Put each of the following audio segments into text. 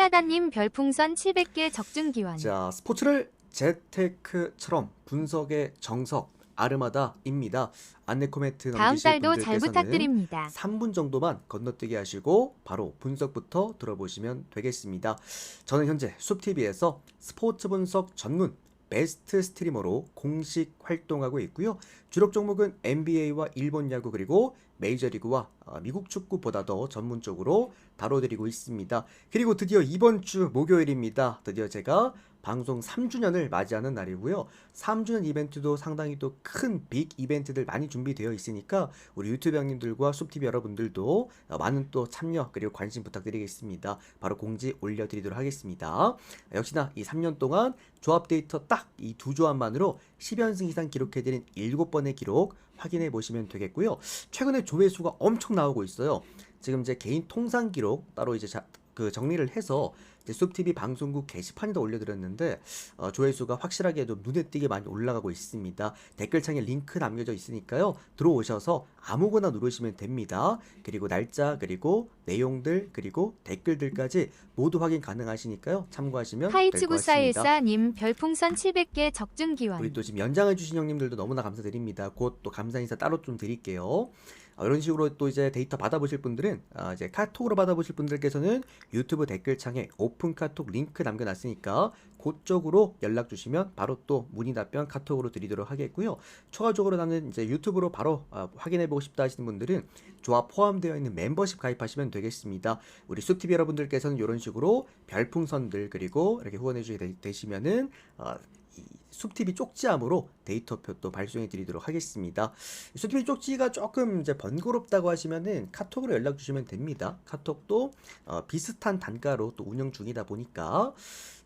콜라다님 별풍선 700개 적중기원. 자, 스포츠를 재테크처럼 분석의 정석 아르마다입니다. 안내 코멘트 다음 남기실 달도 잘 분들께서는 부탁드립니다. 3분 정도만 건너뛰기 하시고 바로 분석부터 들어보시면 되겠습니다. 저는 현재 숲TV에서 스포츠 분석 전문 베스트 스트리머로 공식 활동하고 있고요. 주력 종목은 NBA와 일본 야구 그리고 메이저리그와 미국 축구보다 더 전문적으로 다뤄드리고 있습니다. 그리고 드디어 이번 주 목요일입니다. 드디어 제가 방송 3주년을 맞이하는 날이고요. 3주년 이벤트도 상당히 또 큰 빅 이벤트들 많이 준비되어 있으니까 우리 유튜브 형님들과 숲TV 여러분들도 많은 또 참여 그리고 관심 부탁드리겠습니다. 바로 공지 올려드리도록 하겠습니다. 역시나 이 3년 동안 조합 데이터 딱 이 두 조합만으로 10연승 이상 기록해드린 7번의 기록 확인해 보시면 되겠고요. 최근에 조회수가 엄청 나오고 있어요. 지금 제 개인 통상 기록 따로 이제 정리를 해서 숲TV 방송국 게시판에다 올려드렸는데 조회수가 확실하게도 눈에 띄게 많이 올라가고 있습니다. 댓글창에 링크 남겨져 있으니까요. 들어오셔서 아무거나 누르시면 됩니다. 그리고 날짜 그리고 내용들 그리고 댓글들까지 모두 확인 가능하시니까요. 참고하시면 될 것 같습니다. 하이츠구사일사님 별풍선 700개 적중기원. 우리 또 지금 연장해주신 형님들도 너무나 감사드립니다. 곧 또 감사 인사 따로 좀 드릴게요. 이런 식으로 또 이제 데이터 받아보실 분들은 이제 카톡으로 받아보실 분들께서는 유튜브 댓글창에 오픈 카톡 링크 남겨놨으니까 그쪽으로 연락 주시면 바로 또 문의 답변 카톡으로 드리도록 하겠고요. 추가적으로 나는 이제 유튜브로 바로 확인해보고 싶다 하시는 분들은 조합 포함되어 있는 멤버십 가입하시면 되겠습니다. 우리 숲TV 여러분들께서는 이런 식으로 별풍선들 그리고 이렇게 후원해주게 되시면은 숲TV 쪽지함으로 데이터표 또 발송해 드리도록 하겠습니다. 숲TV 쪽지가 조금 이제 번거롭다고 하시면은 카톡으로 연락 주시면 됩니다. 카톡도 비슷한 단가로 또 운영 중이다 보니까.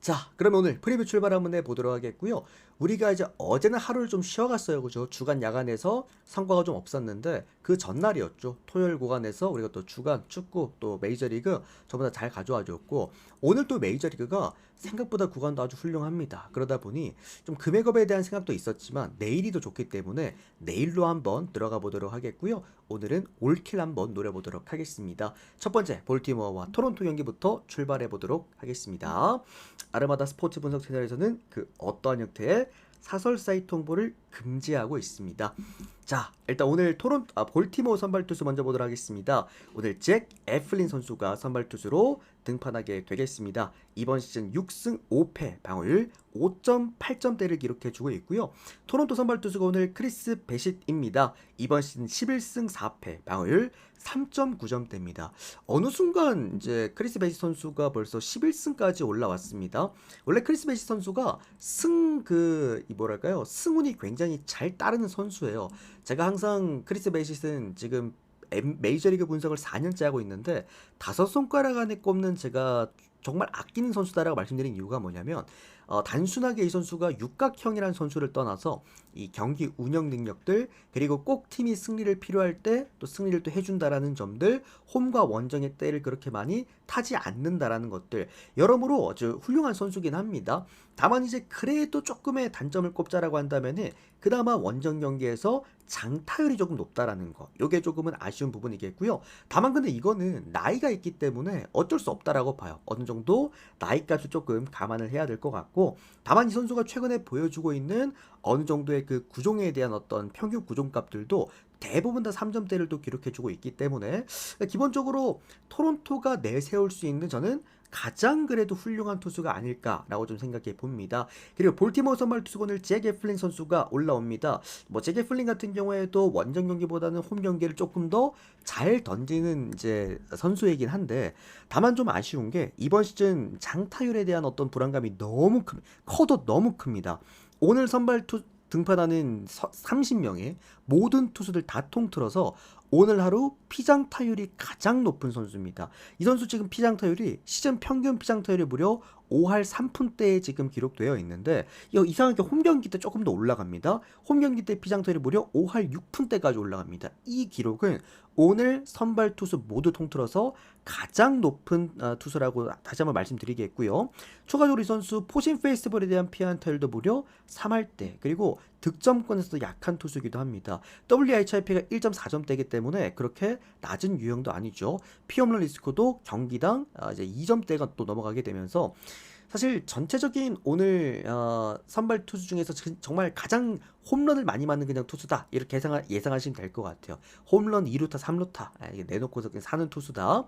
자, 그러면 오늘 프리뷰 출발 한번 해보도록 하겠고요. 우리가 이제 어제는 하루를 좀 쉬어갔어요. 그죠? 주간 야간에서 성과가 좀 없었는데 그 전날이었죠. 토요일 구간에서 우리가 또 주간 축구 또 메이저리그 전부 다 잘 가져와 줬고 오늘 또 메이저리그가 생각보다 구간도 아주 훌륭합니다. 그러다 보니 좀 금액업에 대한 생각도 있었지만 내일이 더 좋기 때문에 내일로 한번 들어가 보도록 하겠고요. 오늘은 올킬 한번 노려보도록 하겠습니다. 첫 번째 볼티모어와 토론토 경기부터 출발해 보도록 하겠습니다. 아르마다 스포츠 분석 채널에서는 그 어떠한 형태의 사설 사이트 홍보를 금지하고 있습니다. 자, 일단 오늘 볼티모어 선발 투수 먼저 보도록 하겠습니다. 오늘 잭 애플린 선수가 선발 투수로 등판하게 되겠습니다. 이번 시즌 6승 5패 방어율 5.8점대를 기록해주고 있고요. 토론토 선발 투수가 오늘 크리스 베싯입니다. 이번 시즌 11승 4패 방어율 3.9점대입니다. 어느 순간 이제 크리스 베싯 선수가 벌써 11승까지 올라왔습니다. 원래 크리스 베싯 선수가 승운이 굉장히 잘 따르는 선수예요. 제가 항상 크리스 베싯은 지금 메이저리그 분석을 4년째 하고 있는데 5손가락 안에 꼽는 제가 정말 아끼는 선수다라고 말씀드린 이유가 뭐냐면 단순하게 이 선수가 육각형이라는 선수를 떠나서 이 경기 운영 능력들 그리고 꼭 팀이 승리를 필요할 때 또 승리를 또 해준다라는 점들 홈과 원정의 때를 그렇게 많이 타지 않는다라는 것들 여러모로 아주 훌륭한 선수긴 합니다. 다만 이제 그래도 조금의 단점을 꼽자라고 한다면은 그나마 원정 경기에서 장타율이 조금 높다라는 거 요게 조금은 아쉬운 부분이겠고요. 다만 근데 이거는 나이가 있기 때문에 어쩔 수 없다라고 봐요. 어느 정도 나이까지 조금 감안을 해야 될 것 같고 다만 이 선수가 최근에 보여주고 있는 어느 정도의 그 구종에 대한 어떤 평균 구종값들도 대부분 다 3점대를 또 기록해주고 있기 때문에 기본적으로 토론토가 내세울 수 있는 저는 가장 그래도 훌륭한 투수가 아닐까라고 좀 생각해 봅니다. 그리고 볼티모어 선발 투수가 오늘 잭 애플린 선수가 올라옵니다. 잭 애플린 같은 경우에도 원정 경기보다는 홈 경기를 조금 더 잘 던지는 이제 선수이긴 한데 다만 좀 아쉬운 게 이번 시즌 장타율에 대한 어떤 불안감이 커도 너무 큽니다. 오늘 선발 등판하는 30명의 모든 투수들 다 통틀어서 오늘 하루 피장 타율이 가장 높은 선수입니다. 이 선수 지금 피장 타율이 시즌 평균 피장 타율이 무려 5할 3푼대에 지금 기록되어 있는데 이상하게 홈 경기 때 조금 더 올라갑니다. 홈 경기 때 피장 타율이 무려 5할 6푼대까지 올라갑니다. 이 기록은 오늘 선발 투수 모두 통틀어서 가장 높은 투수라고 다시 한번 말씀드리겠고요. 추가적으로 이 선수 포신 페이스볼에 대한 피안 타율도 무려 3할대 그리고 득점권에서도 약한 투수이기도 합니다. WHIP가 1.4점대이기 때문에 그렇게 낮은 유형도 아니죠. 피홈런 리스크도 경기당 이제 2점대가 또 넘어가게 되면서 사실 전체적인 오늘 선발 투수 중에서 정말 가장 홈런을 많이 맞는 그냥 투수다 이렇게 예상하시면 될 것 같아요. 홈런 2루타 3루타 이게 내놓고서 그냥 사는 투수다.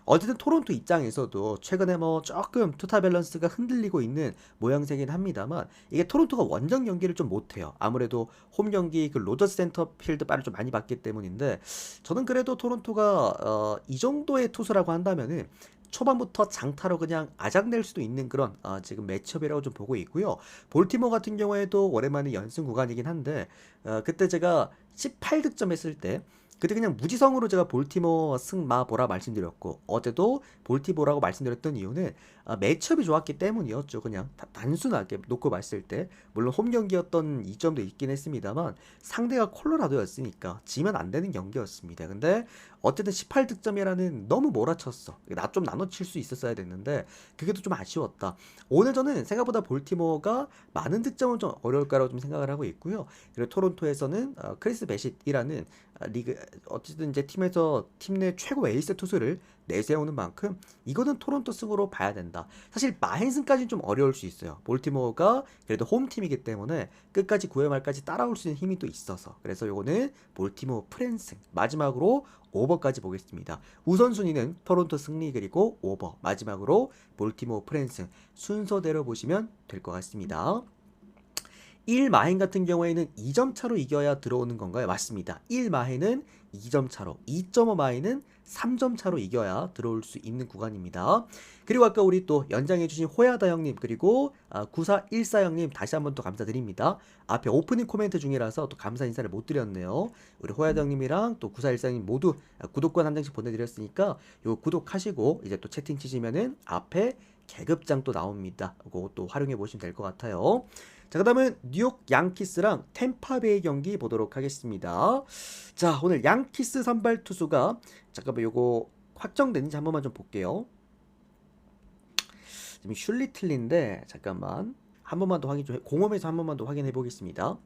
어쨌든 토론토 입장에서도 최근에 뭐 조금 투타 밸런스가 흔들리고 있는 모양새긴 합니다만 이게 토론토가 원정 경기를 좀 못해요. 아무래도 홈 경기 그 로저스 센터 필드바를 좀 많이 봤기 때문인데 저는 그래도 토론토가 이 정도의 투수라고 한다면은 초반부터 장타로 그냥 아작낼 수도 있는 그런 지금 매치업이라고 좀 보고 있고요. 볼티모어 같은 경우에도 오랜만에 연승 구간이긴 한데 그때 제가 18득점 했을 때 그때 그냥 무지성으로 제가 볼티모어 승마 보라 말씀드렸고 어제도 볼티모어라고 말씀드렸던 이유는 매치업이 좋았기 때문이었죠. 그냥 단순하게 놓고 봤을 때 물론 홈 경기였던 이점도 있긴 했습니다만 상대가 콜로라도였으니까 지면 안 되는 경기였습니다. 근데 어쨌든 18득점이라는 너무 몰아쳤어. 나 좀 나눠칠 수 있었어야 됐는데 그게 또 좀 아쉬웠다. 오늘 저는 생각보다 볼티모어가 많은 득점은 좀 어려울 거라고 좀 생각을 하고 있고요. 그리고 토론토에서는 크리스 베싯이라는 리그 어쨌든 이제 팀에서 팀 내 최고 에이스 투수를 내세우는 만큼 이거는 토론토 승으로 봐야 된다. 사실 마행승까지는 좀 어려울 수 있어요. 볼티모어가 그래도 홈팀이기 때문에 끝까지 9회 말까지 따라올 수 있는 힘이 또 있어서 그래서 요거는 볼티모어 프랜승 마지막으로 오버까지 보겠습니다. 우선순위는 토론토 승리 그리고 오버 마지막으로 볼티모어 프랜승 순서대로 보시면 될 것 같습니다. 1마행 같은 경우에는 2점 차로 이겨야 들어오는 건가요? 맞습니다. 1마행은 2점 차로, 2.5마행은 3점 차로 이겨야 들어올 수 있는 구간입니다. 그리고 아까 우리 또 연장해주신 호야다 형님 그리고 9414 형님 다시 한번 또 감사드립니다. 앞에 오프닝 코멘트 중이라서 또 감사 인사를 못 드렸네요. 우리 호야다 형님이랑 또 9414 형님 모두 구독권 한 장씩 보내드렸으니까 요 구독하시고 이제 또 채팅 치시면은 앞에 계급장 또 나옵니다. 그거 또 활용해 보시면 될 것 같아요. 자, 그 다음은 뉴욕 양키스랑 템파베이 경기 보도록 하겠습니다. 자, 오늘 양키스 선발 투수가 잠깐만 요거 확정됐는지 한 번만 좀 볼게요. 지금 슐리틀린데 잠깐만 한 번만 더 확인 좀 공홈에서 한 번만 더 확인해 보겠습니다.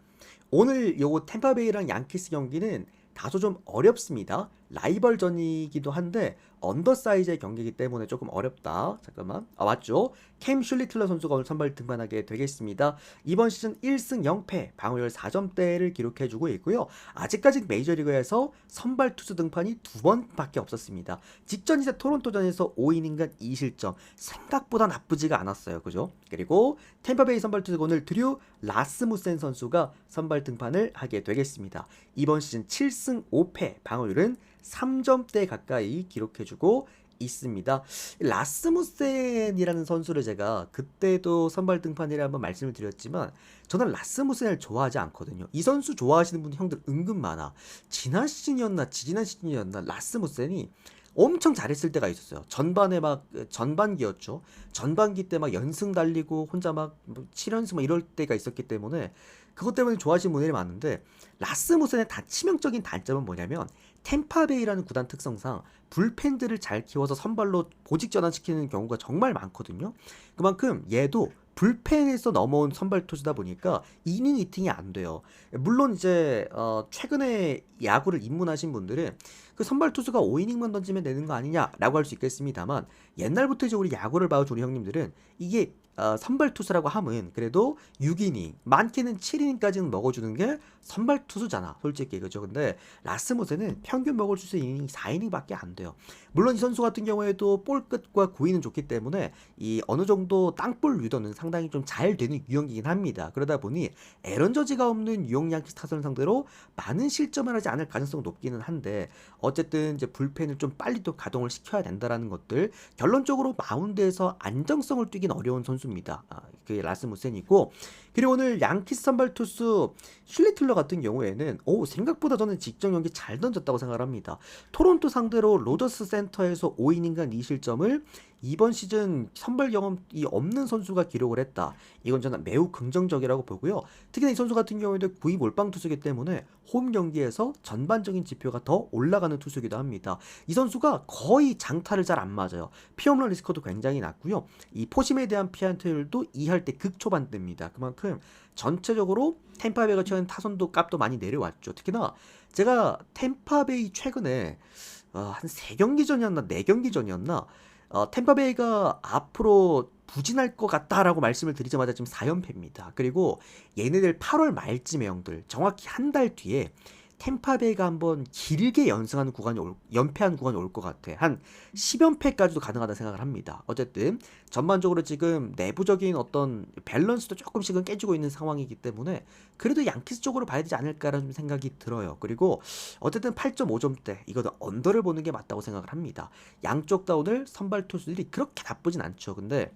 오늘 요거 템파베이랑 양키스 경기는 다소 좀 어렵습니다. 라이벌전이기도 한데 언더사이즈의 경기이기 때문에 조금 어렵다. 잠깐만. 맞죠? 캠 슐리틀러 선수가 오늘 선발 등판하게 되겠습니다. 이번 시즌 1승 0패, 방어율 4점대를 기록해주고 있고요. 아직까지 메이저리그에서 선발 투수 등판이 2번밖에 없었습니다. 직전 이제 토론토전에서 5이닝간 2실점. 생각보다 나쁘지가 않았어요. 그죠? 그리고 템파베이 선발 투수 오늘 드류 라스무센 선수가 선발 등판을 하게 되겠습니다. 이번 시즌 7승 5패, 방어율은 3점대 가까이 기록해주고 있습니다. 라스무센이라는 선수를 제가 그때도 선발 등판이라 한번 말씀을 드렸지만 저는 라스무센을 좋아하지 않거든요. 이 선수 좋아하시는 분 형들 은근 많아. 지난 시즌이었나 지지난 시즌이었나 라스무센이 엄청 잘했을 때가 있었어요. 전반에 막 전반기였죠. 전반기 때 막 연승 달리고 혼자 막 7연승 막 이럴 때가 있었기 때문에 그것 때문에 좋아하시는 분들이 많은데 라스무센의 치명적인 단점은 뭐냐면 템파베이라는 구단 특성상 불펜들을 잘 키워서 선발로 보직 전환시키는 경우가 정말 많거든요. 그만큼 얘도 불펜에서 넘어온 선발 투수다 보니까 이닝 히팅이 안 돼요. 물론 이제 최근에 야구를 입문하신 분들은 그 선발 투수가 5이닝만 던지면 되는 거 아니냐라고 할 수 있겠습니다만 옛날부터 이제 우리 야구를 봐온 우리 형님들은 이게 선발 투수라고 함은 그래도 6이닝 많게는 7이닝까지는 먹어주는 게 선발 투수잖아 솔직히 그죠. 근데 라스무센은 평균 먹을 수 있는 이닝이 4이닝밖에 안 돼요. 물론 이 선수 같은 경우에도 볼 끝과 구위는 좋기 때문에 이 어느 정도 땅볼 유도는 상당히 좀 잘 되는 유형이긴 합니다. 그러다 보니 에런 저지가 없는 유형 양키스 타선을 상대로 많은 실점을 하지 않을 가능성이 높기는 한데 어쨌든 이제 불펜을 좀 빨리 또 가동을 시켜야 된다라는 것들 결론적으로 마운드에서 안정성을 띄긴 어려운 선수입니다. 그게 라스무센이고 그리고 오늘 양키스 선발 투수 슐리틀러 같은 경우에는 생각보다 저는 직전 경기 잘 던졌다고 생각을 합니다. 토론토 상대로 로저스 센터에서 5이닝간 2실점을 이번 시즌 선발 경험이 없는 선수가 기록을 했다. 이건 저는 매우 긍정적이라고 보고요. 특히나 이 선수 같은 경우에도 구위 몰빵 투수이기 때문에 홈 경기에서 전반적인 지표가 더 올라가는 투수이기도 합니다. 이 선수가 거의 장타를 잘 안 맞아요. 피홈런 리스크도 굉장히 낮고요. 이 포심에 대한 피안타율도 2할 때 극초반대입니다. 그만큼 전체적으로 템파베이가 최근 타선도 값도 많이 내려왔죠. 특히나 제가 템파베이 최근에 한 3경기 전이었나 4경기 전이었나 템파베이가 앞으로 부진할 것 같다라고 말씀을 드리자마자 지금 4연패입니다. 그리고 얘네들 8월 말쯤에 형들 정확히 한 달 뒤에 템파베이가 한번 길게 연패한 구간이 올 것 같아. 한 10연패까지도 가능하다 생각을 합니다. 어쨌든 전반적으로 지금 내부적인 어떤 밸런스도 조금씩은 깨지고 있는 상황이기 때문에 그래도 양키스 쪽으로 봐야 되지 않을까라는 생각이 들어요. 그리고 어쨌든 8.5점대 이거는 언더를 보는 게 맞다고 생각을 합니다. 양쪽 다 오늘 선발 투수들이 그렇게 나쁘진 않죠. 근데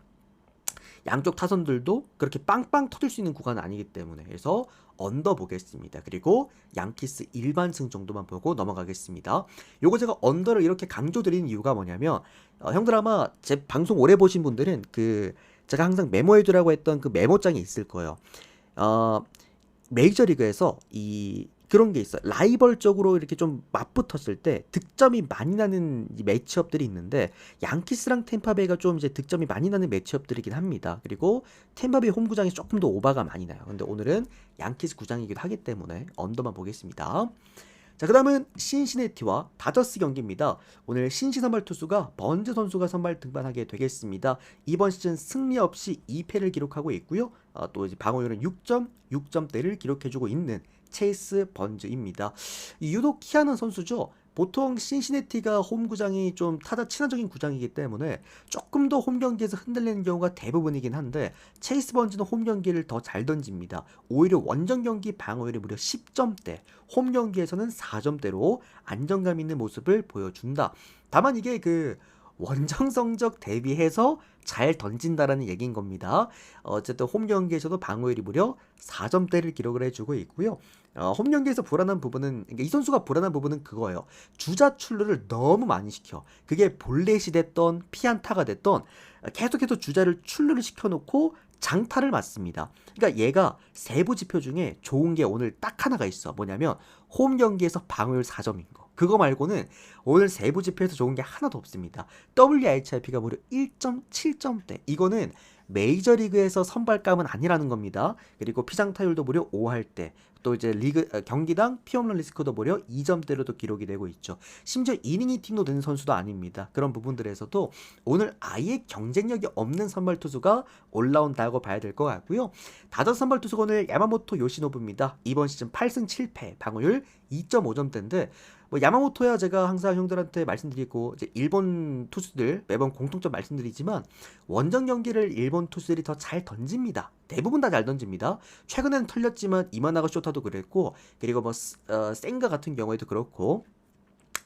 양쪽 타선들도 그렇게 빵빵 터질 수 있는 구간은 아니기 때문에 그래서 언더 보겠습니다. 그리고 양키스 일반승 정도만 보고 넘어가겠습니다. 요거 제가 언더를 이렇게 강조드리는 이유가 뭐냐면 형들 아마 제 방송 오래 보신 분들은 그 제가 항상 메모해두라고 했던 그 메모장이 있을 거예요. 메이저리그에서 그런 게 있어요. 라이벌적으로 이렇게 좀 맞붙었을 때 득점이 많이 나는 이 매치업들이 있는데 양키스랑 템파베이가 좀 이제 득점이 많이 나는 매치업들이긴 합니다. 그리고 템파베이 홈구장이 조금 더 오바가 많이 나요. 근데 오늘은 양키스 구장이기도 하기 때문에 언더만 보겠습니다. 자, 그 다음은 신시내티와 다저스 경기입니다. 오늘 신시 선발 투수가 번즈 선수가 선발 등판하게 되겠습니다. 이번 시즌 승리 없이 2패를 기록하고 있고요. 또 이제 방어율은 6점대를 기록해주고 있는 체이스 번즈입니다. 유독 희한한 선수죠. 보통 신시내티가 홈 구장이 좀 타자 친화적인 구장이기 때문에 조금 더 홈 경기에서 흔들리는 경우가 대부분이긴 한데 체이스 번즈는 홈 경기를 더 잘 던집니다. 오히려 원정 경기 방어율이 무려 10점대, 홈 경기에서는 4점대로 안정감 있는 모습을 보여준다. 다만 이게 그 원정 성적 대비해서 잘 던진다라는 얘기인 겁니다. 어쨌든 홈 경기에서도 방어율이 무려 4점대를 기록을 해주고 있고요. 홈 경기에서 불안한 부분은 그러니까 이 선수가 불안한 부분은 그거예요. 주자 출루를 너무 많이 시켜. 그게 볼넷이 됐던 피안타가 됐던 계속해서 주자를 출루를 시켜놓고 장타를 맞습니다. 그러니까 얘가 세부 지표 중에 좋은 게 오늘 딱 하나가 있어. 뭐냐면 홈 경기에서 방어율 4점인 거. 그거 말고는 오늘 세부 지표에서 좋은 게 하나도 없습니다. WHIP가 무려 1.7점대. 이거는 메이저리그에서 선발감은 아니라는 겁니다. 그리고 피장타율도 무려 5할대. 또 이제 경기당 피홈런 리스크도 무려 2점대로도 기록이 되고 있죠. 심지어 이닝 히팅도 되는 선수도 아닙니다. 그런 부분들에서도 오늘 아예 경쟁력이 없는 선발 투수가 올라온다고 봐야 될 것 같고요. 다저스 선발 투수가 오늘 야마모토 요시노부입니다. 이번 시즌 8승 7패, 방어율 2.5점대인데 뭐 야마모토야 제가 항상 형들한테 말씀드리고 이제 일본 투수들 매번 공통점 말씀드리지만 원정 경기를 일본 투수들이 더 잘 던집니다. 대부분 다 잘 던집니다. 최근에는 털렸지만 이마나가 쇼타도 그랬고 그리고 뭐 센가 같은 경우에도 그렇고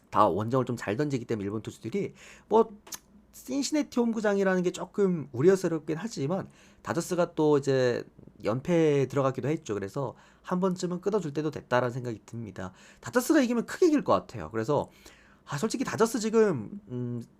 다 원정을 좀 잘 던지기 때문에 일본 투수들이 뭐 신시내티 홈구장이라는 게 조금 우려스럽긴 하지만 다저스가 또 이제 연패에 들어가기도 했죠. 그래서 한 번쯤은 끊어줄 때도 됐다라는 생각이 듭니다. 다저스가 이기면 크게 이길 것 같아요. 그래서 솔직히 다저스 지금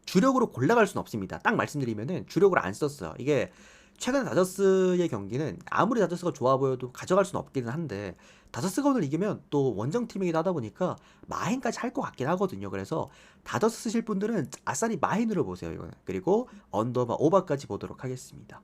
주력으로 골라갈 수는 없습니다. 딱 말씀드리면은 주력으로 안 썼어요. 이게 최근 다저스의 경기는 아무리 다저스가 좋아 보여도 가져갈 수는 없기는 한데 다저스가 오늘 이기면 또 원정팀이기도 하다 보니까 마행까지 할 것 같긴 하거든요. 그래서 다저스 쓰실 분들은 아싸리 마행으로 보세요. 이거는. 그리고 언더바 오버까지 보도록 하겠습니다.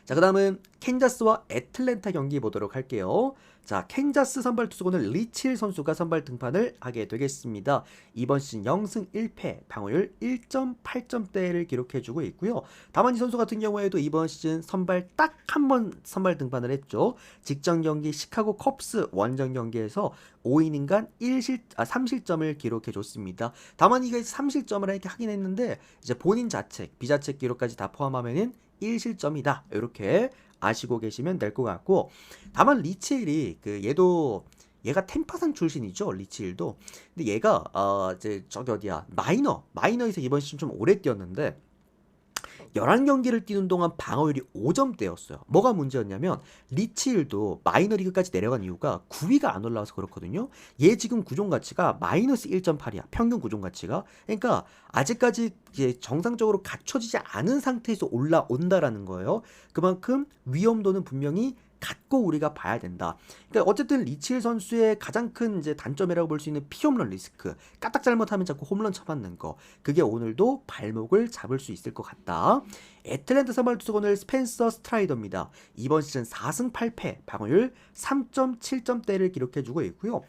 자, 그 다음은 캔자스와 애틀랜타 경기 보도록 할게요. 자, 캔자스 선발 투수는 리칠 선수가 선발 등판을 하게 되겠습니다. 이번 시즌 0승 1패, 방어율 1.8점대를 기록해주고 있고요. 다만 이 선수 같은 경우에도 이번 시즌 선발 딱 한 번 선발 등판을 했죠. 직전 경기 시카고 컵스 원정 경기에서 5이닝간 3실점을 기록해줬습니다. 다만 이게 3실점을 하긴 했는데 이제 본인 자책, 비자책 기록까지 다 포함하면은 1실점이다. 이렇게 아시고 계시면 될 것 같고 다만 리치일이 얘가 템파산 출신이죠. 리치일도. 근데 얘가 이제 저기 어디야 마이너에서 이번 시즌 좀 오래 뛰었는데 11경기를 뛰는 동안 방어율이 5점대였어요. 뭐가 문제였냐면 리치힐도 마이너리그까지 내려간 이유가 9위가 안 올라와서 그렇거든요. 얘 지금 구종 가치가 마이너스 1.8이야. 평균 구종 가치가. 그러니까 아직까지 이제 정상적으로 갖춰지지 않은 상태에서 올라온다라는 거예요. 그만큼 위험도는 분명히 갖고 우리가 봐야 된다. 그러니까 어쨌든 리치힐 선수의 가장 큰 이제 단점이라고 볼 수 있는 피홈런 리스크, 까딱 잘못하면 자꾸 홈런 쳐맞는 거, 그게 오늘도 발목을 잡을 수 있을 것 같다. 애틀랜타 선발 투수 오늘 스펜서 스트라이더입니다. 이번 시즌 4승 8패, 방어율 3.7점대를 기록해주고 있고요.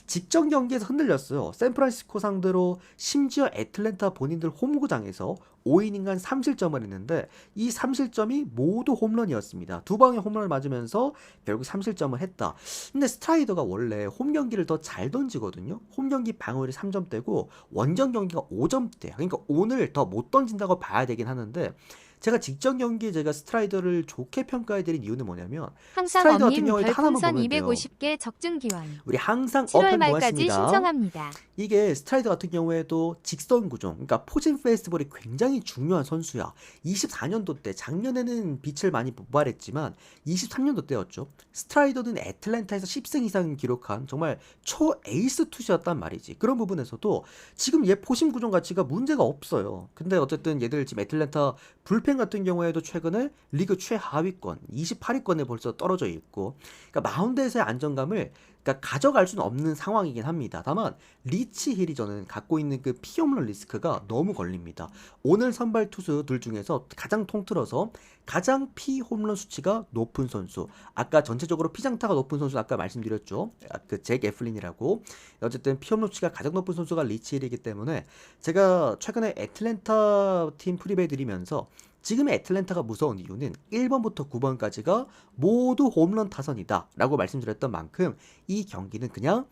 직전 경기에서 흔들렸어요. 샌프란시스코 상대로 심지어 애틀랜타 본인들 홈구장에서 5이닝간 3실점을 했는데 이 3실점이 모두 홈런이었습니다. 두 방의 홈런을 맞으면서 결국 3실점을 했다. 근데 스트라이더가 원래 홈 경기를 더 잘 던지거든요. 홈 경기 방어율이 3점대고 원정 경기가 5점대야. 그러니까 오늘 더 못 던진다고 봐야 되긴 하는데 제가 직전 경기에 제가 스트라이더를 좋게 평가해드린 이유는 뭐냐면 항상 스트라이더 같은 엄님 경우에도 하나만 별풍선 보면 돼요. 250개 적중 기원. 우리 항상 7월 업한 말까지 고맙습니다. 신청합니다. 이게 스트라이더 같은 경우에도 직선 구종, 그러니까 포진 페이스볼이 굉장히 중요한 선수야. 24년도 때, 작년에는 빛을 많이 발했지만 23년도 때였죠. 스트라이더는 애틀랜타에서 10승 이상 기록한 정말 초 에이스 투수였단 말이지. 그런 부분에서도 지금 얘 포심 구종 가치가 문제가 없어요. 근데 어쨌든 얘들 지금 애틀랜타 불펜 같은 경우에도 최근에 리그 최하위권, 28위권에 벌써 떨어져 있고, 그러니까 마운드에서의 안정감을 그러니까 가져갈 수는 없는 상황이긴 합니다. 다만 리치힐이 저는 갖고 있는 그 피홈런 리스크가 너무 걸립니다. 오늘 선발 투수들 중에서 가장 통틀어서 가장 피홈런 수치가 높은 선수, 아까 전체적으로 피장타가 높은 선수 아까 말씀드렸죠. 그 잭 애플린이라고. 어쨌든 피홈런 수치가 가장 높은 선수가 리치힐이기 때문에 제가 최근에 애틀랜타 팀 프리베이 드리면서 지금의 애틀랜타가 무서운 이유는 1번부터 9번까지가 모두 홈런 타선이다 라고 말씀드렸던 만큼 이 경기는 그냥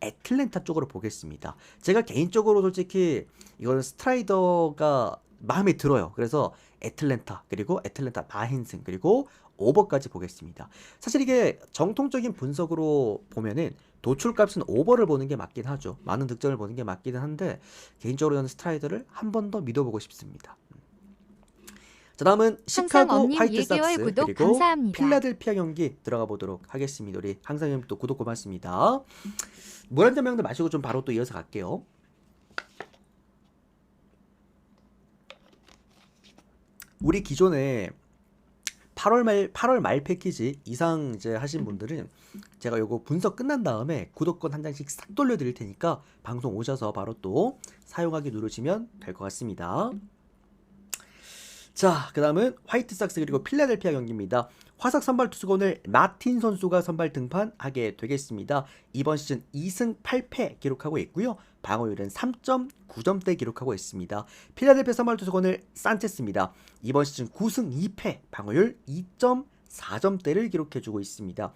애틀랜타 쪽으로 보겠습니다. 제가 개인적으로 솔직히 이거는 스트라이더가 마음에 들어요. 그래서 애틀랜타, 그리고 애틀랜타 바힌승, 그리고 오버까지 보겠습니다. 사실 이게 정통적인 분석으로 보면은 도출값은 오버를 보는 게 맞긴 하죠. 많은 득점을 보는 게 맞기는 한데 개인적으로 저는 스트라이더를 한 번 더 믿어보고 싶습니다. 자, 다음은 시카고 엄님 화이트삭스 1개월 구독 그리고 감사합니다. 필라델피아 경기 들어가 보도록 하겠습니다. 우리 항상 또 구독 고맙습니다. 물 한 잔 명도 마시고 좀 바로 또 이어서 갈게요. 우리 기존에 8월 말 패키지 이상 이제 하신 분들은 제가 요거 분석 끝난 다음에 구독권 한 장씩 싹 돌려드릴 테니까 방송 오셔서 바로 또 사용하기 누르시면 될 것 같습니다. 자, 그 다음은 화이트삭스 그리고 필라델피아 경기입니다. 화삭 선발 투수가 오늘 마틴 선수가 선발 등판하게 되겠습니다. 이번 시즌 2승 8패 기록하고 있고요. 방어율은 3.9점대 기록하고 있습니다. 필라델피아 선발 투수가 오늘 산체스입니다. 이번 시즌 9승 2패, 방어율 2.4점대를 기록해주고 있습니다.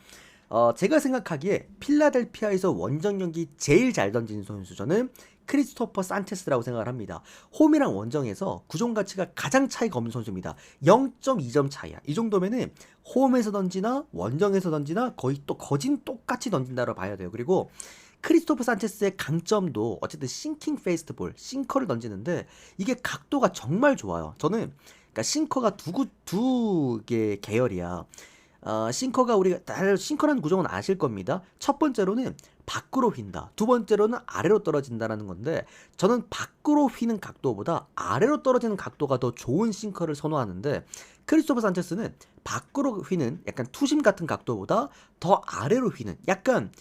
제가 생각하기에 필라델피아에서 원정 경기 제일 잘 던지는 선수 저는 크리스토퍼 산체스라고 생각을 합니다. 홈이랑 원정에서 구종 가치가 가장 차이가 없는 선수입니다. 0.2점 차이야. 이 정도면은 홈에서 던지나 원정에서 던지나 거의 또 거진 똑같이 던진다고 봐야 돼요. 그리고 크리스토퍼 산체스의 강점도 어쨌든 싱킹 페이스트볼, 싱커를 던지는데 이게 각도가 정말 좋아요. 저는 그러니까 싱커가 두 개 계열이야. 싱커가 우리가 다들 싱커라는 구종은 아실 겁니다. 첫 번째로는 밖으로 휜다. 두 번째로는 아래로 떨어진다라는 건데 저는 밖으로 휘는 각도보다 아래로 떨어지는 각도가 더 좋은 싱커를 선호하는데 크리스토퍼 산체스는 밖으로 휘는 약간 투심 같은 각도보다 더 아래로 휘는 약간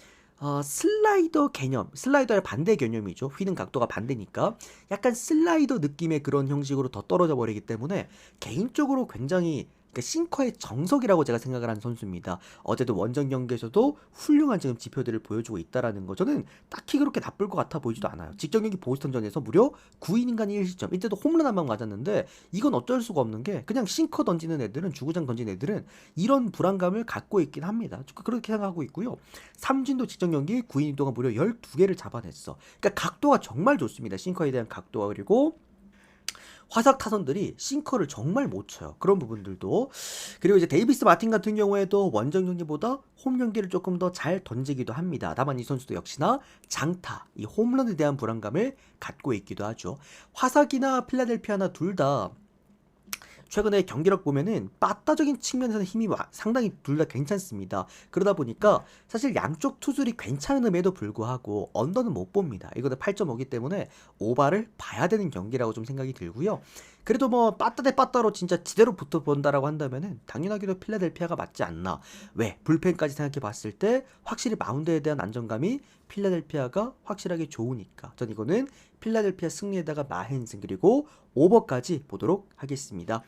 슬라이더 개념, 슬라이더의 반대 개념이죠. 휘는 각도가 반대니까 약간 슬라이더 느낌의 그런 형식으로 더 떨어져 버리기 때문에 개인적으로 굉장히 싱커의 정석이라고 제가 생각을 하는 선수입니다. 어제도 원정 경기에서도 훌륭한 지금 지표들을 보여주고 있다라는 거 저는 딱히 그렇게 나쁠 것 같아 보이지도 않아요. 직전 경기 보스턴전에서 무려 9이닝간 1실점, 이때도 홈런 한 방 맞았는데 이건 어쩔 수가 없는 게 그냥 싱커 던지는 애들은, 주구장 던지는 애들은 이런 불안감을 갖고 있긴 합니다. 그렇게 생각하고 있고요. 삼진도 직전 경기 9이닝 동안 무려 12개를 잡아냈어. 그러니까 각도가 정말 좋습니다. 싱커에 대한 각도가. 그리고 화삭 타선들이 싱커를 정말 못 쳐요. 그런 부분들도. 그리고 이제 데이비스 마틴 같은 경우에도 원정 경기보다 홈 경기를 조금 더 잘 던지기도 합니다. 다만 이 선수도 역시나 장타, 이 홈런에 대한 불안감을 갖고 있기도 하죠. 화삭이나 필라델피아나 둘 다 최근에 경기력 보면은 빠따적인 측면에서는 힘이 상당히 둘 다 괜찮습니다. 그러다 보니까 사실 양쪽 투수들이 괜찮음에도 불구하고 언더는 못 봅니다. 이거는 8.5기 때문에 오바를 봐야 되는 경기라고 좀 생각이 들고요. 그래도 뭐 빠따 대 빠따로 진짜 지대로 붙어 본다라고 한다면은 당연하게도 필라델피아가 맞지 않나. 왜? 불펜까지 생각해 봤을 때 확실히 마운드에 대한 안정감이 필라델피아가 확실하게 좋으니까 전 이거는 필라델피아 승리에다가 마헨슨 그리고 오버까지 보도록 하겠습니다.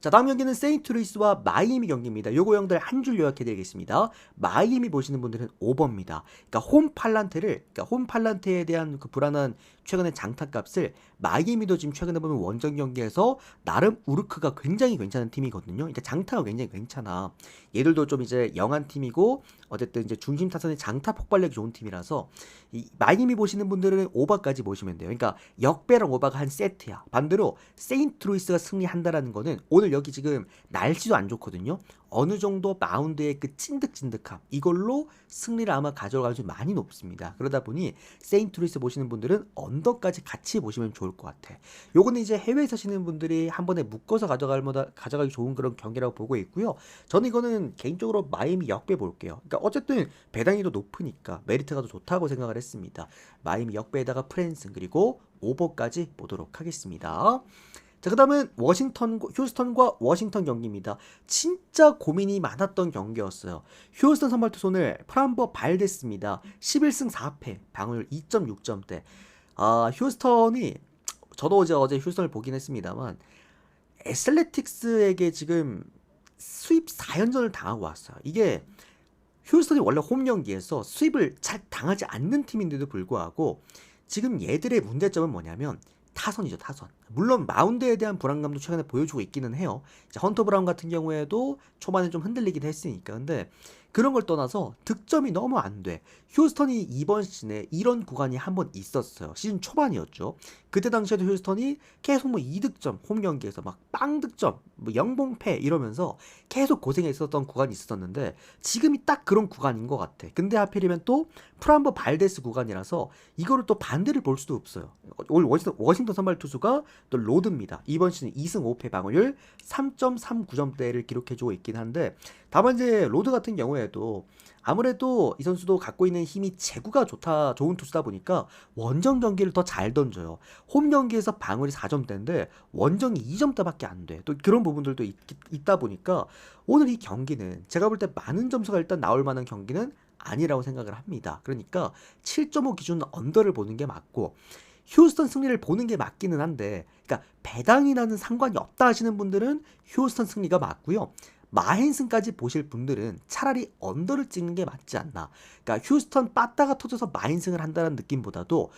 자, 다음 경기는 세인트루이스와 마이애미 경기입니다. 요거 형들 한 줄 요약해드리겠습니다. 마이애미 보시는 분들은 오버입니다. 그러니까 홈 팔란테에 대한 그 불안한 최근의 장타값을 마이애미도 지금 최근에 보면 원정 경기에서 나름 우르크가 굉장히 괜찮은 팀이거든요. 이제 장타가 굉장히 괜찮아. 얘들도 좀 이제 영한 팀이고 어쨌든 이제 중심 타선의 장타 폭발력이 좋은 팀이라서 이 마이애미 보시는 분들은 오버까지 보시면 돼요. 그러니까 역배랑 오버가 한 세트야. 반대로 세인트루이스가 승리한다라는 거는 오늘 여기 지금 날씨도 안 좋거든요. 어느 정도 마운드의 그 찐득찐득함 이걸로 승리를 아마 가져갈 수 많이 높습니다. 그러다 보니 세인트루이스 보시는 분들은 언더까지 같이 보시면 좋을 것 같아. 요거는 이제 해외에 사시는 분들이 한 번에 묶어서 가져가기 좋은 그런 경기라고 보고 있고요. 저는 이거는 개인적으로 마이애미 역배 볼게요. 그러니까 어쨌든 배당이 더 높으니까 메리트가 더 좋다고 생각을 했습니다. 마이애미 역배에다가 프랜슨 그리고 오버까지 보도록 하겠습니다. 자, 그 다음은 휴스턴과 워싱턴 경기입니다. 진짜 고민이 많았던 경기였어요. 휴스턴 선발 투수는 프람버 발데스입니다. 11승 4패, 방어율 2.6점대. 휴스턴이 저도 어제 휴스턴을 보긴 했습니다만 애슬레틱스에게 지금 수입 4연전을 당하고 왔어요. 이게 휴스턴이 원래 홈 경기에서 수입을 잘 당하지 않는 팀인데도 불구하고 지금 얘들의 문제점은 뭐냐면 타선이죠, 타선. 물론 마운드에 대한 불안감도 최근에 보여주고 있기는 해요. 이제 헌터 브라운 같은 경우에도 초반에 좀 흔들리긴 했으니까. 근데 그런 걸 떠나서 득점이 너무 안 돼. 휴스턴이 이번 시즌에 이런 구간이 한 번 있었어요. 시즌 초반이었죠. 그때 당시에도 휴스턴이 계속 뭐 2득점, 홈 경기에서 막 빵 득점, 뭐 영봉패 이러면서 계속 고생했었던 구간이 있었는데 지금이 딱 그런 구간인 것 같아. 근데 하필이면 또 프람버 발데스 구간이라서 이거를 또 반대를 볼 수도 없어요. 오늘 워싱턴 선발 투수가 또 로드입니다. 이번 시즌 2승 5패 방어율 3.39점대를 기록해주고 있긴 한데 다만 이제 로드 같은 경우에도 아무래도 이 선수도 갖고 있는 힘이 제구가 좋은 투수다 보니까 원정 경기를 더 잘 던져요. 홈 경기에서 방어율이 4점대인데 원정이 2점대밖에 안 돼. 또 그런 부분들도 있다 보니까 오늘 이 경기는 제가 볼 때 많은 점수가 일단 나올 만한 경기는 아니라고 생각을 합니다. 그러니까 7.5 기준 언더를 보는 게 맞고 휴스턴 승리를 보는 게 맞기는 한데 그러니까 배당이라는 상관이 없다 하시는 분들은 휴스턴 승리가 맞고요. 마헨슨까지 보실 분들은 차라리 언더를 찍는 게 맞지 않나. 그러니까 휴스턴 빠따가 터져서 마헨슨을 한다는 느낌보다도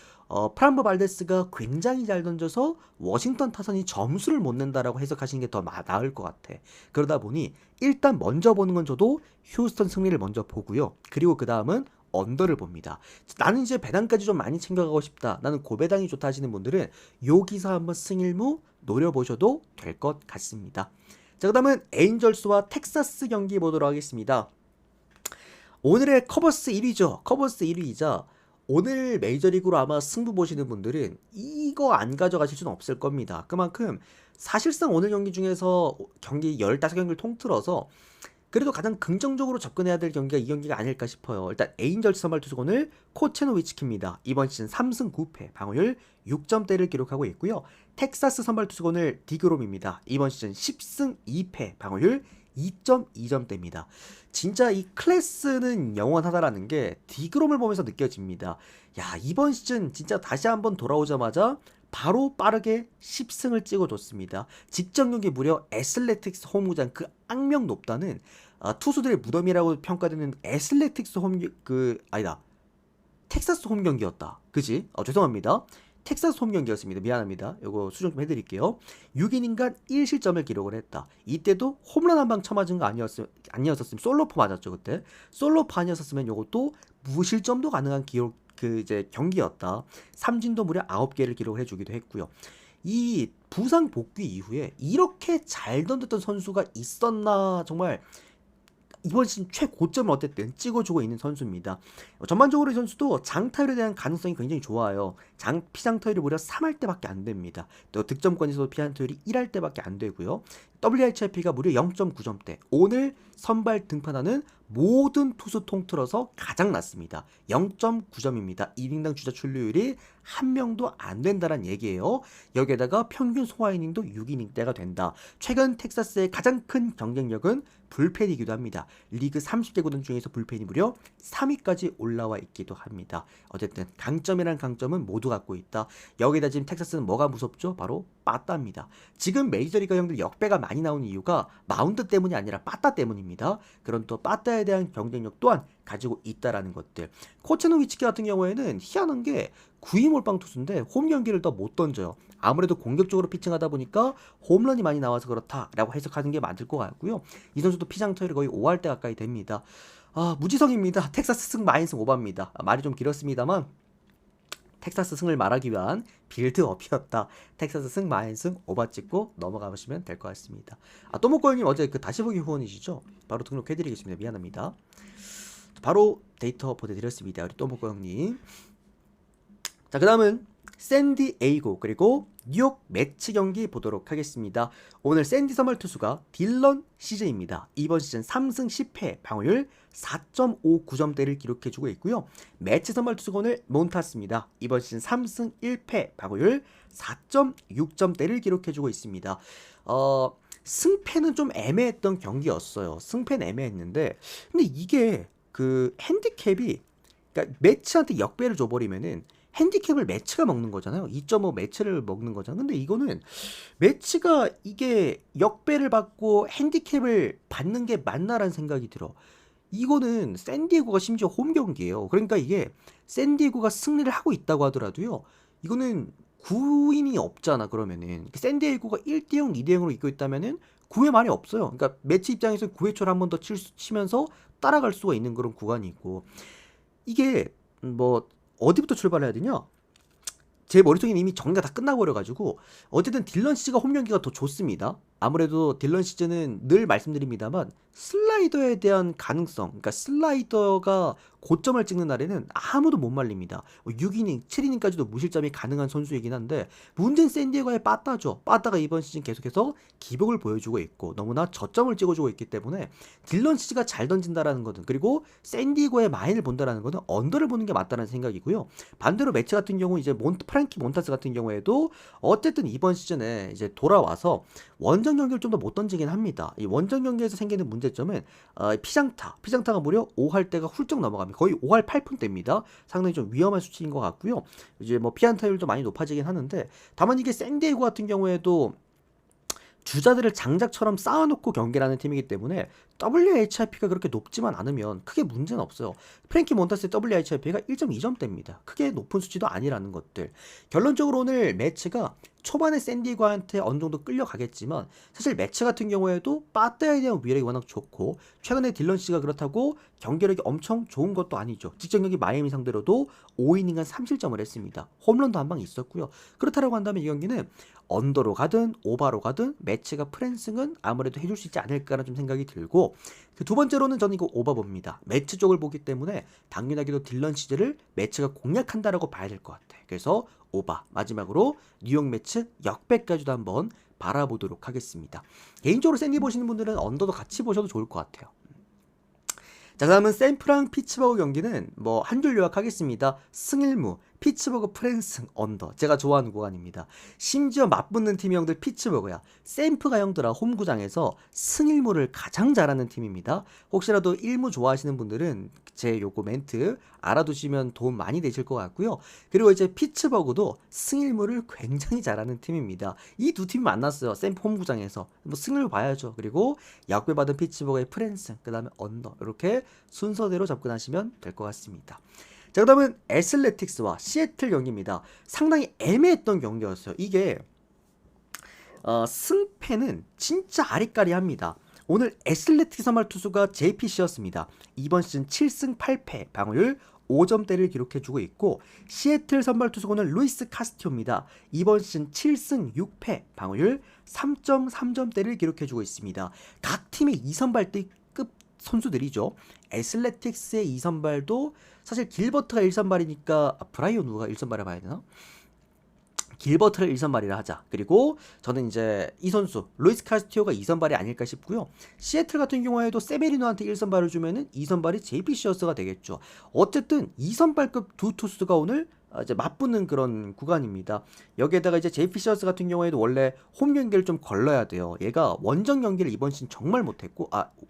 프람버 발데스가 굉장히 잘 던져서 워싱턴 타선이 점수를 못 낸다라고 해석하시는 게 더 나을 것 같아. 그러다 보니 일단 먼저 보는 건 저도 휴스턴 승리를 먼저 보고요. 그리고 그 다음은 언더를 봅니다. 나는 이제 배당까지 좀 많이 챙겨가고 싶다. 나는 고배당이 좋다 하시는 분들은 여기서 한번 승일무 노려보셔도 될 것 같습니다. 자, 그 다음은 에인절스와 텍사스 경기 보도록 하겠습니다. 오늘의 커버스 1위죠. 커버스 1위이자 오늘 메이저리그로 아마 승부 보시는 분들은 이거 안 가져가실 수는 없을 겁니다. 그만큼 사실상 오늘 경기 중에서 경기 15경기를 통틀어서 그래도 가장 긍정적으로 접근해야 될 경기가 이 경기가 아닐까 싶어요. 일단 에인절스 선발 투수 오늘 코체노위츠키입니다. 이번 시즌 3승 9패, 방어율 6점대를 기록하고 있고요. 텍사스 선발 투수 오늘 디그롬입니다. 이번 시즌 10승 2패, 방어율 2.2점대입니다. 진짜 이 클래스는 영원하다라는 게 디그롬을 보면서 느껴집니다. 야, 이번 시즌 진짜 다시 한번 돌아오자마자 바로 빠르게 10승을 찍어줬습니다. 직전 경기 무려 애슬레틱스 홈구장 그 악명 높다는 투수들의 무덤이라고 평가되는 애슬레틱스 텍사스 홈 경기였다. 그지? 죄송합니다. 텍사스 홈 경기였습니다. 미안합니다. 요거 수정 좀 해드릴게요. 6이닝간 1실점을 기록을 했다. 이때도 홈런 한 방 쳐맞은 거 아니었었으면 솔로포 맞았죠 그때. 솔로포 아니었었으면 요것도 무실점도 가능한 경기였다. 삼진도 무려 9개를 기록을 해주기도 했고요. 이 부상 복귀 이후에 이렇게 잘 던졌던 선수가 있었나 정말 이번 시즌 최고점을 어쨌든 찍어주고 있는 선수입니다. 전반적으로 이 선수도 장타율에 대한 가능성이 굉장히 좋아요. 피장 타율이 무려 3할 때밖에 안 됩니다. 또 득점권에서도 피장 타율이 1할 때밖에 안 되고요. WHIP가 무려 0.9점대. 오늘 선발 등판하는 모든 투수 통틀어서 가장 낮습니다. 0.9점입니다. 이닝당 주자 출루율이 한 명도 안 된다는 얘기예요. 여기에다가 평균 소화이닝도 6이닝대가 된다. 최근 텍사스의 가장 큰 경쟁력은 불펜이기도 합니다. 리그 30개 구단 중에서 불펜이 무려 3위까지 올라와 있기도 합니다. 어쨌든 강점이란 강점은 모두 갖고 있다. 여기다 지금 텍사스는 뭐가 무섭죠? 바로 빠따입니다. 지금 메이저리그 형들 역배가 많이 나오는 이유가 마운드 때문이 아니라 빠따 때문입니다. 그런 또 빠따에 대한 경쟁력 또한 가지고 있다라는 것들. 코체노위츠키 같은 경우에는 희한한 게 9위 몰빵 투수인데 홈 경기를 더 못 던져요. 아무래도 공격적으로 피칭하다 보니까 홈런이 많이 나와서 그렇다라고 해석하는 게 맞을 것 같고요. 이 선수도 피장 타율이 거의 5할 때 가까이 됩니다. 무지성입니다. 텍사스 승 마인승 오바입니다. 말이 좀 길었습니다만 텍사스 승을 말하기 위한 빌드업이었다. 텍사스 승 마인승 오바 찍고 넘어가시면 될 것 같습니다. 또목고형님 어제 그 다시 보기 후원이시죠? 바로 등록해드리겠습니다. 미안합니다. 바로 데이터 보내드렸습니다. 우리 또목고형님. 자, 그 다음은 샌디에이고 그리고 뉴욕 매치 경기 보도록 하겠습니다. 오늘 샌디 선발 투수가 딜런 시즌입니다. 이번 시즌 3승 10패 방어율 4.59점대를 기록해주고 있고요. 매치 선발 투수가 오늘 몬타스입니다. 이번 시즌 3승 1패 방어율 4.6점대를 기록해주고 있습니다. 승패는 좀 애매했던 경기였어요. 승패는 애매했는데 근데 이게 그 핸디캡이 그러니까 매치한테 역배를 줘버리면은 핸디캡을 매치가 먹는 거잖아요. 2.5 매치를 먹는 거잖아요. 근데 이거는 매치가 이게 역배를 받고 핸디캡을 받는 게 맞나라는 생각이 들어. 이거는 샌디에고가 심지어 홈 경기예요. 그러니까 이게 샌디에고가 승리를 하고 있다고 하더라도요. 이거는 9인이 없잖아. 그러면은 샌디에고가 1대0, 2대0으로 이기고 있다면은 9회 말이 없어요. 그러니까 매치 입장에서 9회 초를 한 번 더 치면서 따라갈 수가 있는 그런 구간이 있고 이게 뭐 어디부터 출발해야 되냐? 제 머릿속에는 이미 정리가 다 끝나버려가지고 어쨌든 딜런 시즌가 홈 경기가 더 좋습니다. 아무래도 딜런 시즌은 늘 말씀드립니다만 슬라이더에 대한 가능성, 그러니까 슬라이더가 고점을 찍는 날에는 아무도 못 말립니다. 6이닝, 7이닝까지도 무실점이 가능한 선수이긴 한데 문제는 샌디에고의 빠따죠. 빠따가 이번 시즌 계속해서 기복을 보여주고 있고 너무나 저점을 찍어주고 있기 때문에 딜런 시즌가 잘 던진다라는 것은 그리고 샌디에고의 마인을 본다라는 것은 언더를 보는 게 맞다는 생각이고요. 반대로 매치 같은 경우 이제 프랭키 몬타스 같은 경우에도 어쨌든 이번 시즌에 이제 돌아와서 원정 경기를 좀 더 못 던지긴 합니다. 이 원정 경기에서 생기는 문제점은 피장타가 무려 5할 때가 훌쩍 넘어갑니다. 거의 5할 8푼대입니다. 상당히 좀 위험한 수치인 것 같고요. 이제 뭐 피안타율도 많이 높아지긴 하는데 다만 이게 샌디에고 같은 경우에도 주자들을 장작처럼 쌓아놓고 경기를 하는 팀이기 때문에 WHIP가 그렇게 높지만 않으면 크게 문제는 없어요. 프랭키 몬타스의 WHIP가 1.2점대입니다. 크게 높은 수치도 아니라는 것들. 결론적으로 오늘 매치가 초반에 샌디에고한테 어느 정도 끌려가겠지만 사실 매치 같은 경우에도 빠따에 대한 위력이 워낙 좋고 최근에 딜런 씨가 그렇다고 경기력이 엄청 좋은 것도 아니죠. 직전 경기 마이애미 상대로도 5이닝간 3실점을 했습니다. 홈런도 한 방 있었고요. 그렇다라고 한다면 이 경기는 언더로 가든 오바로 가든 매치가 프랜승은 아무래도 해줄 수 있지 않을까라는 좀 생각이 들고 그 두 번째로는 저는 이거 오바 봅니다. 매치 쪽을 보기 때문에 당연하게도 딜런 시즌을 매치가 공략한다라고 봐야 될 것 같아. 그래서 오바 마지막으로 뉴욕 매치 역배까지도 한번 바라보도록 하겠습니다. 개인적으로 샌디 보시는 분들은 언더도 같이 보셔도 좋을 것 같아요. 자, 다음은 샌프랑 피츠버그 경기는 뭐 한 줄 요약하겠습니다. 승일무 피츠버그 프랜승 언더. 제가 좋아하는 구간입니다. 심지어 맞붙는 팀이 형들 피츠버그야. 샌프가 형들아 홈구장에서 승일무를 가장 잘하는 팀입니다. 혹시라도 일무 좋아하시는 분들은 제 요거 멘트 알아두시면 도움 많이 되실 것 같고요. 그리고 이제 피츠버그도 승일무를 굉장히 잘하는 팀입니다. 이 두 팀이 만났어요. 샌프 홈구장에서. 뭐 승을 봐야죠. 그리고 역배받은 피츠버그의 프랜승, 그 다음에 언더. 이렇게 순서대로 접근하시면 될 것 같습니다. 자, 그 다음은 애슬레틱스와 시애틀 경기입니다. 상당히 애매했던 경기였어요. 이게 승패는 진짜 아리까리합니다. 오늘 애슬레틱스 선발 투수가 JPC였습니다. 이번 시즌 7승 8패 방어율 5점대를 기록해주고 있고 시애틀 선발 투수가 오늘 루이스 카스티오입니다. 이번 시즌 7승 6패 방어율 3.3점대를 기록해주고 있습니다. 각 팀의 2선발대 급 선수들이죠. 애슬레틱스의 2선발도 사실 길버트가 1선발이니까 브라이언 우가 1선발에 봐야 되나? 길버트를 1선발이라 하자. 그리고 저는 이제 이 선수 루이스 카스티오가 2선발이 아닐까 싶고요. 시애틀 같은 경우에도 세메리노한테 1선발을 주면은 2선발이 JP 시어스가 되겠죠. 어쨌든 2선발급 두 투수가 오늘 이제 맞붙는 그런 구간입니다. 여기에다가 이제 제이 피셔스 같은 경우에도 원래 홈 경기를 좀 걸러야 돼요. 얘가 원정 경기를 이번 시즌 정말 못했고,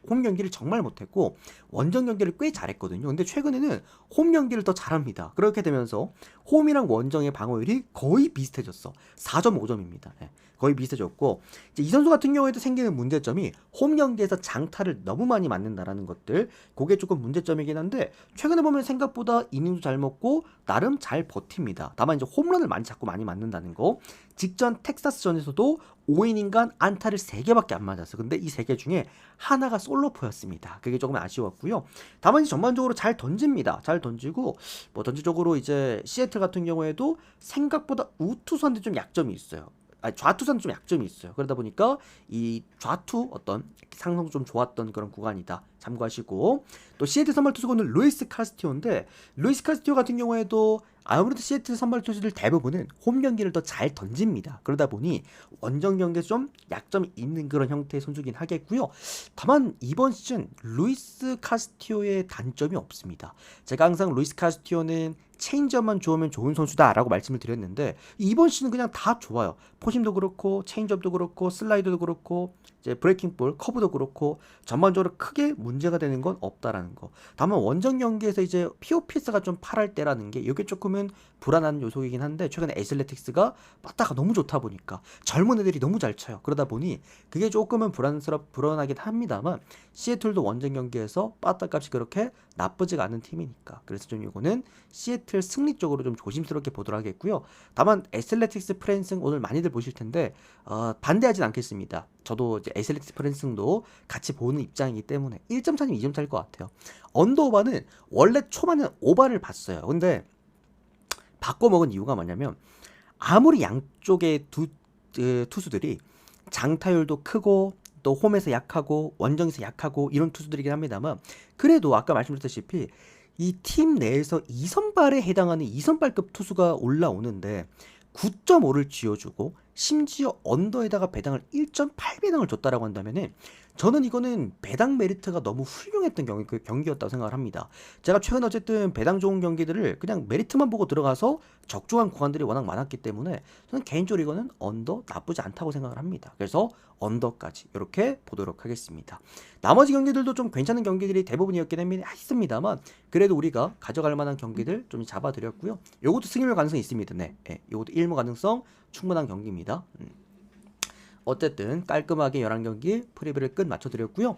홈 경기를 정말 못했고 원정 경기를 꽤 잘했거든요. 근데 최근에는 홈 경기를 더 잘합니다. 그렇게 되면서 홈이랑 원정의 방어율이 거의 비슷해졌어. 4.5점입니다. 거의 비슷해졌고, 이제 이 선수 같은 경우에도 생기는 문제점이 홈 경기에서 장타를 너무 많이 맞는다라는 것들, 그게 조금 문제점이긴 한데 최근에 보면 생각보다 이닝도 잘 먹고 나름 잘 버팁니다. 다만 이제 홈런을 자꾸 많이 맞는다는 거. 직전 텍사스전에서도 5이닝간 안타를 3개밖에 안 맞았어. 근데 이 3개 중에 하나가 솔로포였습니다. 그게 조금 아쉬웠고요. 다만 이제 전반적으로 잘 던집니다. 잘 던지고 뭐 전체적으로 이제 시애틀 같은 경우에도 생각보다 우투수한테 좀 약점이 있어요. 좌투수는 좀 약점이 있어요. 그러다 보니까 이 좌투 어떤 상성 좀 좋았던 그런 구간이다. 참고하시고, 또 시애틀 선발 투수는 루이스 카스티오인데, 루이스 카스티오 같은 경우에도 아무래도 시애틀 선발 투수들 대부분은 홈 경기를 더 잘 던집니다. 그러다 보니 원정 경기에 좀 약점이 있는 그런 형태의 선수긴 하겠고요. 다만 이번 시즌 루이스 카스티오의 단점이 없습니다. 제가 항상 루이스 카스티오는 체인지업만 좋으면 좋은 선수다라고 말씀을 드렸는데 이번 시즌 그냥 다 좋아요. 포심도 그렇고 체인지업도 그렇고 슬라이더도 그렇고 이제 브레이킹볼, 커브도 그렇고 전반적으로 크게 문제가 되는 건 없다라는 거. 다만 원정 경기에서 이제 POPS가 좀 팔할 때라는 게 이게 조금은 불안한 요소이긴 한데, 최근에 애슬레틱스가 빠따가 너무 좋다 보니까 젊은 애들이 너무 잘 쳐요. 그러다 보니 그게 조금은 불안하긴 합니다만, 시애틀도 원정 경기에서 빠따 값이 그렇게 나쁘지가 않은 팀이니까, 그래서 좀 이거는 시애틀 승리 쪽으로 좀 조심스럽게 보도록 하겠고요. 다만 애슬레틱스 프랜승 오늘 많이들 보실 텐데 반대하진 않겠습니다. 저도 이제 애슬레틱스 프랜승도 같이 보는 입장이기 때문에 1점 차면 2점 차일 것 같아요. 언더오바는 원래 초반에 오바를 봤어요. 근데 바꿔 먹은 이유가 뭐냐면, 아무리 양쪽의 투수들이 장타율도 크고 또 홈에서 약하고 원정에서 약하고 이런 투수들이긴 합니다만, 그래도 아까 말씀드렸다시피 이 팀 내에서 2선발에 해당하는 2선발급 투수가 올라오는데 9.5를 쥐어주고 심지어 언더에다가 배당을 1.8배당을 줬다라고 한다면은, 저는 이거는 배당 메리트가 너무 훌륭했던 경기였다고 생각을 합니다. 제가 최근 어쨌든 배당 좋은 경기들을 그냥 메리트만 보고 들어가서 적중한 구간들이 워낙 많았기 때문에 저는 개인적으로 이거는 언더 나쁘지 않다고 생각을 합니다. 그래서 언더까지 이렇게 보도록 하겠습니다. 나머지 경기들도 좀 괜찮은 경기들이 대부분이었긴 했습니다만, 그래도 우리가 가져갈 만한 경기들 좀 잡아드렸고요. 요것도 승률 가능성이 있습니다. 요것도 1무 가능성 충분한 경기입니다. 어쨌든 깔끔하게 11경기 프리뷰를 끝 맞춰드렸고요.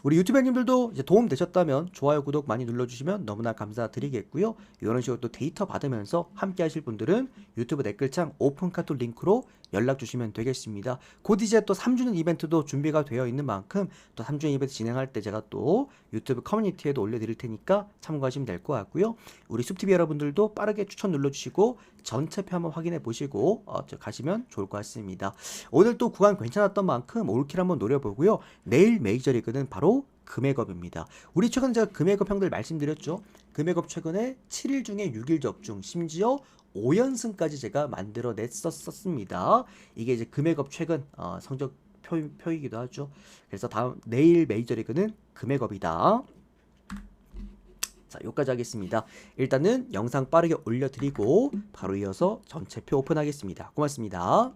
우리 유튜브 형님들도 이제 도움 되셨다면 좋아요, 구독 많이 눌러주시면 너무나 감사드리겠고요. 이런 식으로 또 데이터 받으면서 함께 하실 분들은 유튜브 댓글창 오픈 카톡 링크로 연락 주시면 되겠습니다. 곧 이제 또 3주년 이벤트도 준비가 되어 있는 만큼 또 3주년 이벤트 진행할 때 제가 또 유튜브 커뮤니티에도 올려드릴 테니까 참고하시면 될 것 같고요. 우리 숲TV 여러분들도 빠르게 추천 눌러주시고 전체표 한번 확인해 보시고 가시면 좋을 것 같습니다. 오늘 또 구간 괜찮았던 만큼 올킬 한번 노려보고요. 내일 메이저리그는 바로 금해겁입니다. 우리 최근 제가 금해겁 형들 말씀드렸죠. 금해겁 최근에 7일 중에 6일 적중, 심지어 5연승까지 제가 만들어냈었습니다. 이게 이제 금해겁 최근 성적 표이기도 하죠. 그래서 내일 메이저리그는 금해겁이다. 자, 여기까지 하겠습니다. 일단은 영상 빠르게 올려드리고 바로 이어서 전체표 오픈하겠습니다. 고맙습니다.